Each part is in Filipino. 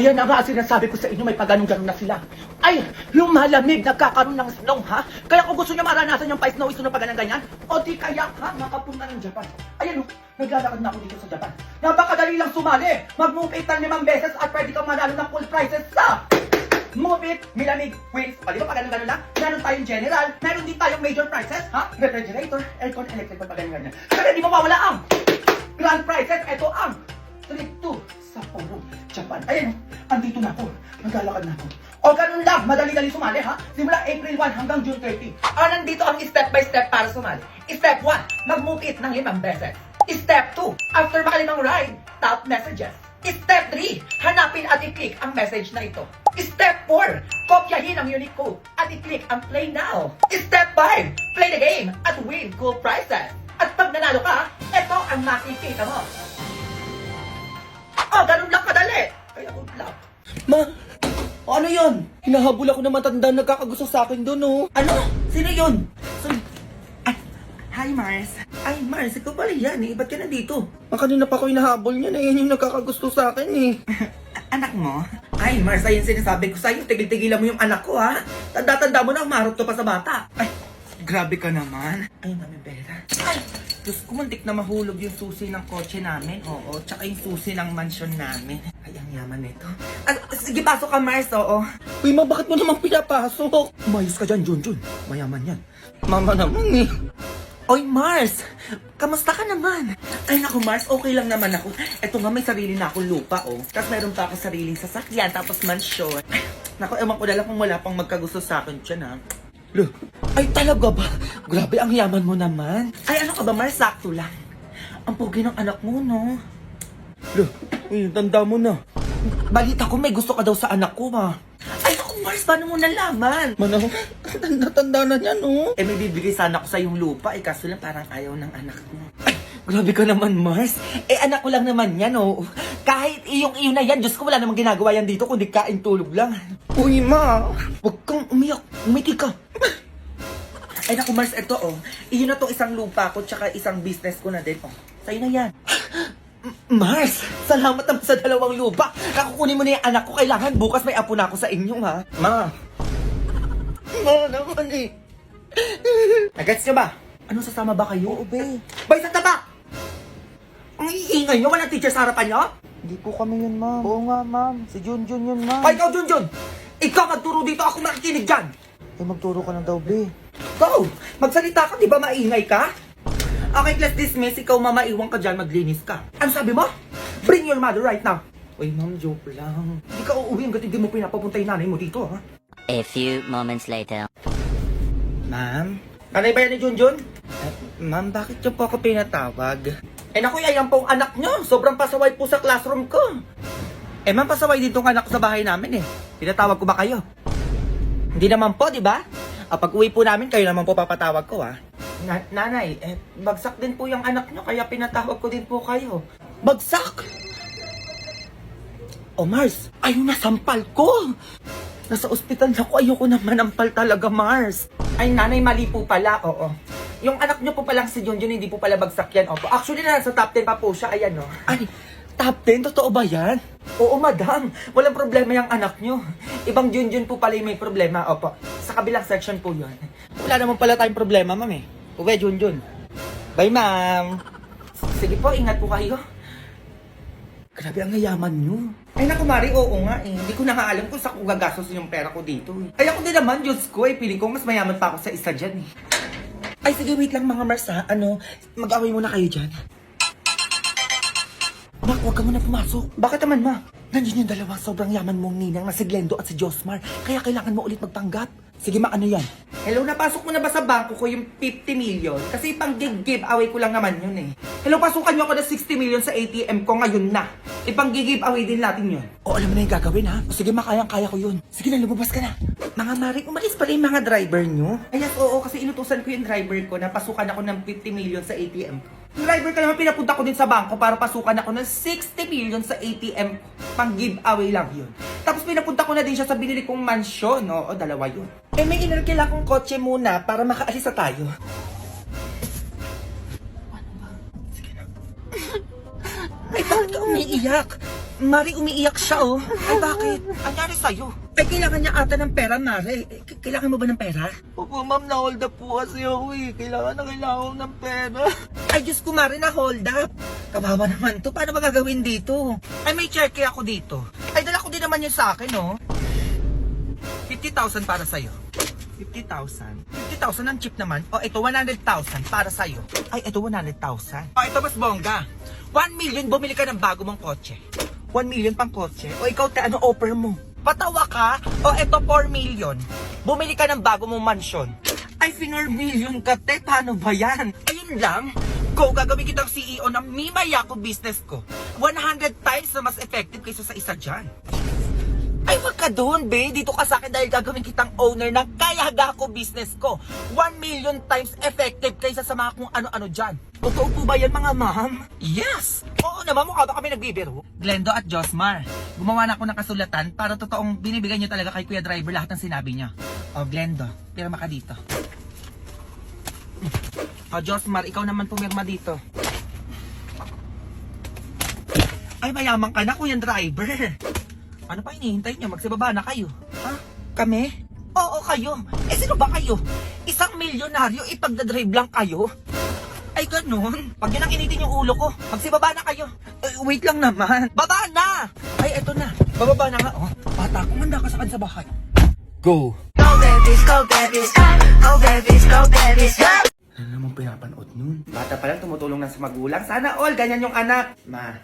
Ayan na nga ang sinasabi ko sa inyo, may pagganong-ganon na sila. Ay, lumalamig, nagkakaroon ng snow, ha? Kaya kung gusto nyo maranasan yung pa-snow, ito na pagganang-ganyan, o di kaya, ha, makapunta ng Japan. Ayan o, naglalakad na ako dito sa Japan. Napakadali lang sumali. Mag-move it ng 5 beses at pwede kang manalo ng full prices sa Move It, Milamig, Wings. O, di ba pagganong-ganon na? Meron tayong general, meron din tayong major prices, ha? Refrigerator, aircon, electric, pagganong-ganyan. Kaya di mawawala ang grand prizes. Ito ang trip to Sapporo, Japan. Ayan, andito na ako. Naglalakad na ako. O ganun lang, madali-dali sumali, ha? Simula April 1 hanggang June 30. O nandito ang step by step para sumali. Step 1, mag-move it ng 5 beses. Step 2, after makalimang ride, tap messages. Step 3, hanapin at i-click ang message na ito. Step 4, kopyahin ang unique code at i-click ang play now. Step 5, play the game at win cool prizes. At pag nanalo ka, ito ang makikita mo. Oh, ganun lang kadali. Kaya good luck. Ma, ano yun? Hinahabol ako ng matanda nagkakagusto sa akin doon, oh. Ano? Sino yun? Sorry. Ay, hi Mars. Ay Mars, ikaw pala yan eh. Ba't ka nandito? Kanina pa ako hinahabol niya na yan yung nagkakagusto sa akin, eh. Anak mo? Ay Mars, ayun sinasabi ko sa'yo. Tigil-tigilan mo yung anak ko ha. Tanda-tanda mo na umarot to pa sa bata. Ay, grabe ka naman. Ay, namin pera. Ay, Diyos ko, muntik na mahulog yung susi ng kotse namin. Oo, tsaka yung susi ng mansyon namin. Ay, ang yaman nito. Sige, pasok ka Mars, oo. Uy, ma, bakit mo naman pinapasok? Umayos ka dyan, Junjun. Mayaman yan. Mama naman, eh. Oy, Mars! Kamusta ka naman? Ay, naku, Mars, okay lang naman ako. Eto nga, may sarili na akong lupa, oh. Tapos meron pa ako sariling sasakyan, tapos mansyon. Ay, naku, ewan ko na lang kung wala pang magkagusto sa akin dyan, ha. Lo, ay talaga ba? Grabe, ang yaman mo naman. Ay, ano ka ba, Mars? Sakto lang. Ang pogi ng anak mo, no? Lo, uy, tanda mo na. Balita ko, may gusto ka daw sa anak ko, ha? Ay, naku, Mars, paano mo nalaman? Manaw, tanda na niyan, oh. Eh, may bibigay sana ako sa yung lupa, eh, kaso lang parang ayaw ng anak mo. Ay, grabe ka naman, Mars. Eh, anak ko lang naman yan, oh. Kahit iyong-iyo na yan, Diyos ko, wala namang ginagawa yan dito, kundi kain tulog lang. Uy, ma, huwag kang umiyak. Umiti ka. Ay, naku, Mars, eto, oh. Iyon na to isang lupa ko, tsaka isang business ko na din, oh. Sa'yo na yan. Mars, salamat naman sa 2 lupa. Kakukunin mo na yung anak ko. Kailangan bukas may apo na ako sa inyo, ha? Ma. Ma naman, eh. Nagets nyo ba? Ano, sasama ba kayo? Oo, be. Bay, sa taba! Ang iingay nyo, walang teacher sa harapan nyo? Hindi po kami yun, ma'am. Oo nga, ma'am. Si Junjun yun, ma'am. Ay, ikaw, Junjun! Ikaw magturo dito, ako makikinig dyan! Eh, magturo ka na daw, be. Go! Magsalita ka, di ba maingay ka? Okay, class dismiss. Ikaw, mama, iwan ka dyan, maglinis ka. Ano sabi mo? Bring your mother right now. Uy, ma'am, joke lang. Hindi ka uuwi hanggat hindi mo pinapapunta yung nanay mo dito, ha? A few moments later. Ma'am? Nanay ba yan ni Junjun? Ma'am, bakit niyo po ako pinatawag? Eh naku, ayan pong anak nyo. Sobrang pasaway po sa classroom ko. Eh ma'am, pasaway din tong anak ko sa bahay namin eh. Pinatawag ko ba kayo? Hindi naman po, di ba? Pag uwi po namin, kayo naman po papatawag ko, ha? Nanay, bagsak din po yung anak nyo, kaya pinatawag ko din po kayo. Bagsak? Oh, Mars, ayun na, sampal ko. Nasa ospital na ko, ayoko na manampal talaga, Mars. Ay, nanay, mali po pala, oo. Yung anak nyo po palang si Junjun, hindi po pala bagsak yan, opo. Actually, nasa top 10 pa po siya, ayan, no. Ay, top 10? Totoo ba yan? Oo, madam. Walang problema yung anak nyo. Ibang Junjun po pala yung may problema, opo. Sa kabilang section po yun. Wala naman pala tayong problema, ma'am, eh. Uwe, Junjun. Bye, ma'am. Sige po, ingat po kayo. Grabe ang yayaman nyo. Ay naku, Mari, oo nga eh. Hindi ko na nga alam kung saan ko gagastos yung pera ko dito eh. Ay ako din naman, Diyos ko eh. Piling ko mas mayaman pa ako sa isa dyan eh. Ay sige, wait lang mga Mars ha. Ano, mag-away muna kayo dyan. Nak, huwag ka muna pumasok. Bakit naman, ma? Nandiyan yung dalawang sobrang yaman mong ninang na si Glendo at si Josmar. Kaya kailangan mo ulit magpanggap. Sige ma, ano yan? Hello, napasok mo na ba sa bangko ko yung 50 million? Kasi pang give-away ko lang naman yun eh. Hello, pasukan nyo ako ng 60 million sa ATM ko ngayon na. Ipang give-away din natin yun. O, alam mo na yung gagawin ha? O, sige ma, kayang-kaya ko yun. Sige na, lumabas ka na. Mga Mari, umalis pala yung mga driver nyo? Ay, yes, oo, kasi inutusan ko yung driver ko na pasukan ako ng 50 million sa ATM ko. Yung driver ka naman, pinapunta ko din sa bangko para pasukan ako ng 60 million sa ATM ko. Pang giveaway lang yun. Tapos pinapunta ko na din siya sa binili kong mansyon. Oo, 2 yun. Eh, may inarkila kong kotse muna para makaalis na tayo. Ay, bakit ka umiiyak? Mari, umiiyak siya, oh. Ay, bakit? Anyari sa'yo? Ay, kailangan niya ata ng pera, Mari. Kailangan mo ba ng pera? Opo, ma'am, na-hold up po kasi ako eh. Kailangan ko ng pera. Ay, Diyos ko, Mari, na hold up. Kawawa naman to. Paano ba gagawin dito? Ay, may cheque ako dito. Ay, dala ko din naman yun sa akin, oh. 50,000 para sa'yo. 50,000. 50,000 ang cheap naman. O, ito, 100,000 para sa'yo. Ay, ito, 100,000. O, ito, mas bongga. 1 million, bumili ka ng bago mong kotse. 1 million pang kotse. O, ikaw, ano offer mo? Patawa ka? O, ito, 4 million. Bumili ka ng bago mong mansyon. Ay, 4 million ka, te. Paano ba yan? Ayun lang. Go, gagawin kitang CEO ng Mimayako business ko. 100 times na mas effective kaysa sa isa dyan. Ay, wag ka doon, be. Dito ka sa akin dahil gagawin kitang owner ng Kayagako business ko. 1 million times effective kaysa sa mga kung ano-ano dyan. Totoo po ba yan, mga ma'am? Yes! Oo naman, mukha ba kami nagbibiro? Glendo at Josmar, gumawa na ako ng kasulatan para totoong binibigay niyo talaga kay Kuya Driver lahat ng sinabi niya. O, Glendo, pirma ka dito. O, Josmar, ikaw naman pumirma dito. Ay, mayaman ka na, Kuya Driver. Ano pa hinihintay niyo? Magsibaba na kayo. Ha? Kami? Oo, kayo. Eh, sino ba kayo? Isang milyonaryo, ipagdadrive lang kayo? Ay, ganun. Pag yun ang initin yung ulo ko, magsibaba na kayo. Wait lang naman. Baba na! Ay, eto na. Bababa na nga. Oh, bata, kumanda ka sa kan sa bahay. Go! Go babies, go babies, go babies, go babies, go! Ano namang pinapanood nun? Bata pa lang tumutulong na sa magulang. Sana all, ganyan yung anak. Ma,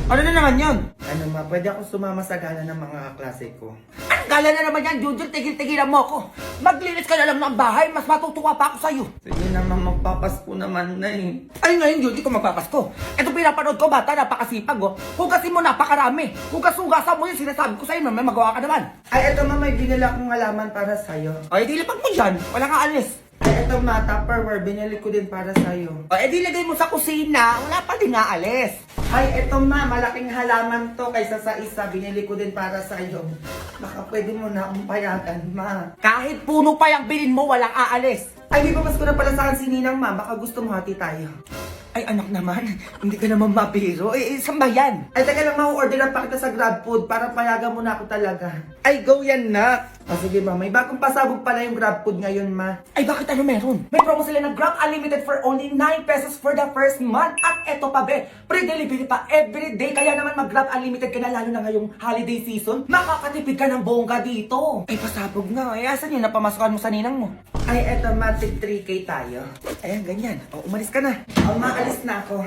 Ano na naman yun? ano ma, pwede ako sumama sa gala ng mga klase ko. Anong gala na naman yan, Jujul? Tigil-tigilan mo ako. Maglinis ka na lang ng bahay, mas matutuwa pa ako sa'yo. Sige naman, magpapasko naman na eh. Ay, ngayon, Jujul, ko magpapasko. Ito pinapanood ko, bata, napakasipag, oh. Hugasin mo, napakarami. Hugas-hugasan mo yung sinasabi ko sa'yo, may magawa ka naman. Ay, eto ma, may binili akong halaman para sa'yo. Ay, dilipag mo dyan. Wala kang alis. Ay, eto ma, Tupperware, binili ko din para sa'yo. Ay, dilagay mo sa kusina. Wala pa din nga alis. Ay, eto ma, malaking halaman to kaysa sa isa, binili ko din para sa'yo. Baka pwede mo na akong payagan, ma. Kahit puno pa yung bilin mo, walang aalis. Ay, may papasko na pala sa akin si Ninang, ma. Baka gusto mo hati tayo. Ay, anak naman. Hindi ka naman mabiro. Saan ba yan? Ay, teka lang, ma-orderan pa kita sa GrabFood para payagan mo na ako talaga. Ay, go yan na. O sige ma, may bagong pasabog pala yung GrabFood ngayon, ma. Ay, bakit ano meron? May promo sila ng Grab Unlimited for only 9 pesos for the first month. At eto pa, be, pre-delivery pa everyday. Kaya naman mag-Grab Unlimited ka na, lalo na ngayong holiday season. Makakatipid ka ng bongga dito. Ay, pasabog na. Ay, asan yun? Napamasukan mo sa ninang mo. Ay, eto ma, tig 3K tayo. Ayan, ganyan. O, umalis ka na. O, maalis na ako.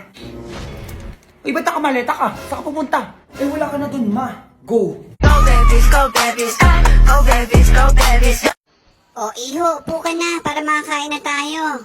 Uy, ba't nakamaleta ka? Saan ka pupunta? Eh, wala ka na dun, ma. Go! Go babies, go babies, go babies, go babies, go! O iho, upo ka na para makakain na tayo.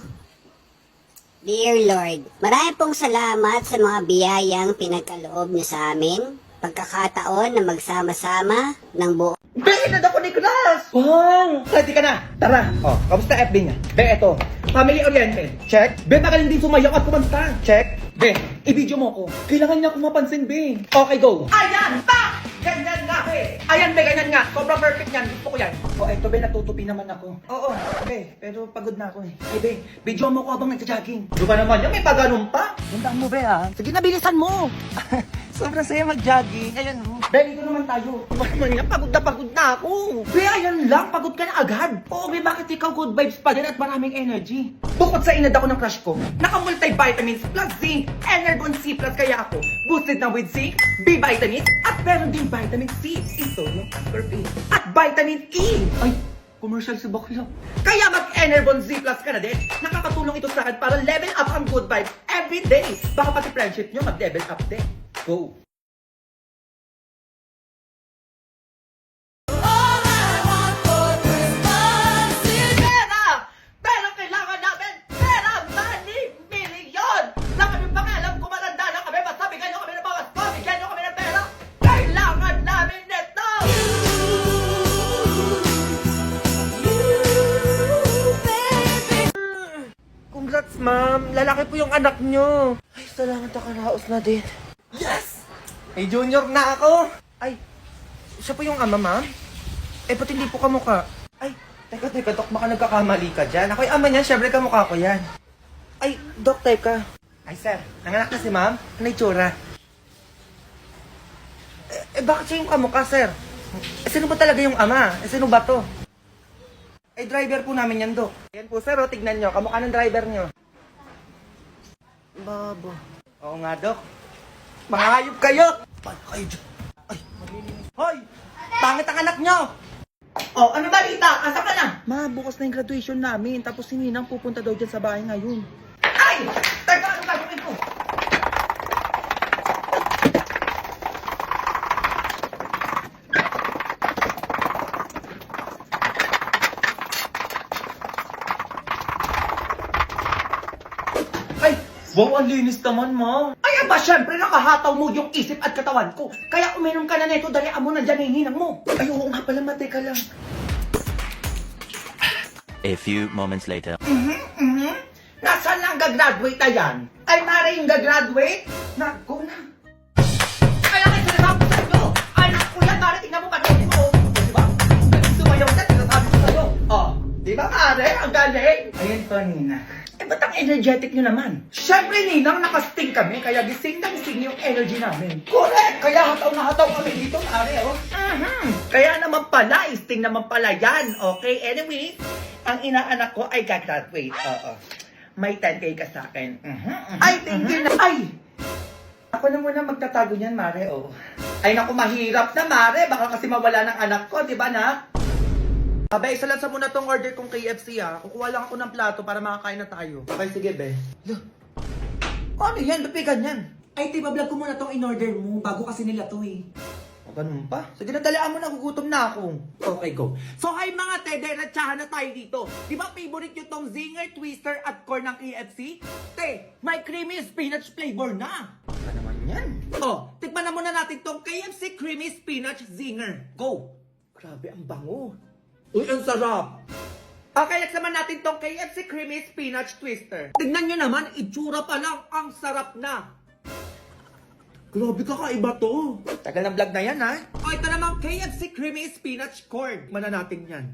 Dear Lord, marami pong salamat sa mga biyayang pinagkaloob niyo sa amin. Pagkakataon na magsama-sama ng buo. Be, inad ako ni Class! Bang! Ready ka na? Tara! O, kamusta FB niya? Be, eto. Family oriented. Check. Be, magaling din sumayaw at kumanta. Check. Be, i-video mo ko. Kailangan niya akong mapansin, Be. Okay, go. Ayan! Pa! Ganyan nga, Be. Ayan, Be, ganyan nga. Sobrang perfect yan. Gusto ko yan. O, eto, Be, natutupi naman ako. Oo, Be, pero pagod na ako eh. Ay, Be, video mo ko habang nagja-jogging. Di ba naman yan? May paganon pa. Gandaan mo, Be, ha? Sige na, bilisan mo. Sobrang saya mag-jogging. Ayan, Be, dito naman tayo. Diba naman yan? Pagod na ako. Be, ayan lang. Pagod ka na agad. Oo, Be, bakit ikaw good vibes pa din at maraming energy? Bukod sa inad ako ng crush ko, naka-multivitamins plus zinc, Energon C plus kaya ako. Boosted na with zinc, B vitamins, at meron din vitamin C. Ito yung ascorbic. At vitamin E. Ay, commercial si Bakla. Kaya mag-Energon Z plus ka na din. Nakakatulong ito sa akin para level up ang good vibes every day. Baka pati friendship nyo mag-level up din. Go! Pera! Pera kailangan natin! Pera! Money! Million! Laman yung pangalam kung matanda na kami, basta bigyan nyo kami ng mga spot, bigyan nyo kami ng pera! Kailangan namin nito! Congrats, ma'am! Lalaki po yung anak nyo! Ay, salamat nakaraos na din. Yes! May junior na ako! Ay, siya po yung ama, ma'am? Eh, ba't hindi po kamukha? Ay, teka, Dok, baka nagkakamali ka dyan. Ako yung ama niyan, syempre kamukha ko yan. Ay, Dok, teka. Ay, sir, nanganak na si ma'am? Ano itsura? Eh, bakit siya yung kamukha, sir? Eh, sino ba talaga yung ama? Eh, sino ba to? Eh, driver po namin yan, Dok. Yan po, sir, tignan nyo. Kamukha ng driver nyo. Babo. Oo nga, Dok. Mga hayop kayo! Paano kayo dyan? Ay, malilinis. Hoy! Pangit ang anak nyo! Oh, ano balita? Asa ka na? Ma, bukas na yung graduation namin. Tapos si Ninang pupunta daw dyan sa bahay ngayon. Ay! Teka, ano gagawin ko? Ay! Wow, ang linis naman, Ma. Ay, ba, syempre nakahataw mo yung isip at katawan ko. Kaya uminom ka na neto, dalian mo na dyan yung hinang mo. Ay, oo nga pala, Ma. Teka lang. A few moments later. Nasaan na ang gagraduate na yan? Ay, Mare, yung gagraduate? Naku na. Ay, ang sinasabi ko sa'yo. Anak ko yan, Mare, tingnan mo, panoodin mo. O, diba? Galing sumayaw na, sinasabi ko sa'yo. O, diba, Mare? Ang galing. Ayun po, Nina. Eh, ba't ang energetic nyo naman? Siyempre, Ninang, nakasting kami, kaya gising na gising yung energy namin. Correct! Kaya hataw na hataw kami dito, Mare, oh. Kaya naman pala, sting naman pala yan. Okay, anyway, ang inaanak ko ay gagraduate. Oo. May 10K ka sa akin. Ay, thank you na. Ay! Ako na muna magtatago niyan, Mare, oh. Ay, naku, mahirap na, Mare. Baka kasi mawala ng anak ko, di ba, na? Abe, isa lang sa muna tong order kong KFC, ha. Kukuha lang ako ng plato para makakain na tayo. Okay, sige, be. Ano yan? Ba't may ganyan? Ay, tiba, vlog ko muna tong in-order mo bago kasi nila to, eh. O, ganun pa? Sige na, dalian mo na. Gugutom na ako. Okay, go. So, hi mga te, diretsahan na tayo dito. Di ba favorite nyo tong Zinger, Twister at Corn ng KFC? Te, may creamy spinach flavor na. Ano naman yan? Oh, tikman na muna natin tong KFC Creamy Spinach Zinger. Go! Grabe, ang bango. Uy, ang sarap! Okay, next naman natin tong KFC Creamy Spinach Twister. Tignan nyo naman, itsura pa lang, ang sarap na. Grabe, kakaiba to. Tagal ng vlog na yan, ha? O, ito naman KFC Creamy Spinach Corn. Mana natin yan.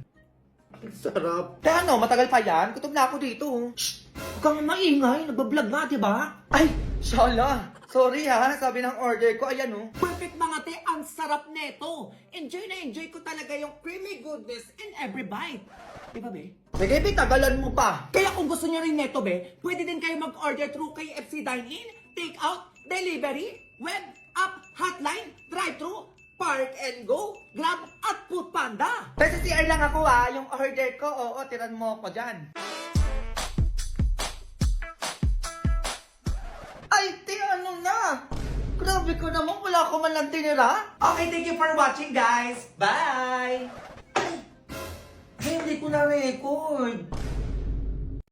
Ang sarap. Kaya ano, matagal pa yan? Gutom na ako dito. Shh! Huwag kang maingay, nagbablog nga, diba? Ay, shala. Sorry ha, sabi ng order ko, ayan oh. Perfect mga te, ang sarap neto. Enjoy na enjoy ko talaga yung creamy goodness in every bite. Di ba, be? Sige, Bi, tagalan mo pa. Kaya kung gusto nyo rin neto, be, pwede din kayo mag-order through KFC Dine-In, Take-Out, Delivery, Web, App, Hotline, Drive-Thru, Park and Go, Grab, at Foodpanda. Pero CR lang ako ha, yung order ko, oo, tiran mo ko dyan. Ay, ano na? Grabe ko naman, wala ko man lang tinira. Okay, thank you for watching, guys. Bye! Ay, hindi ko na-record.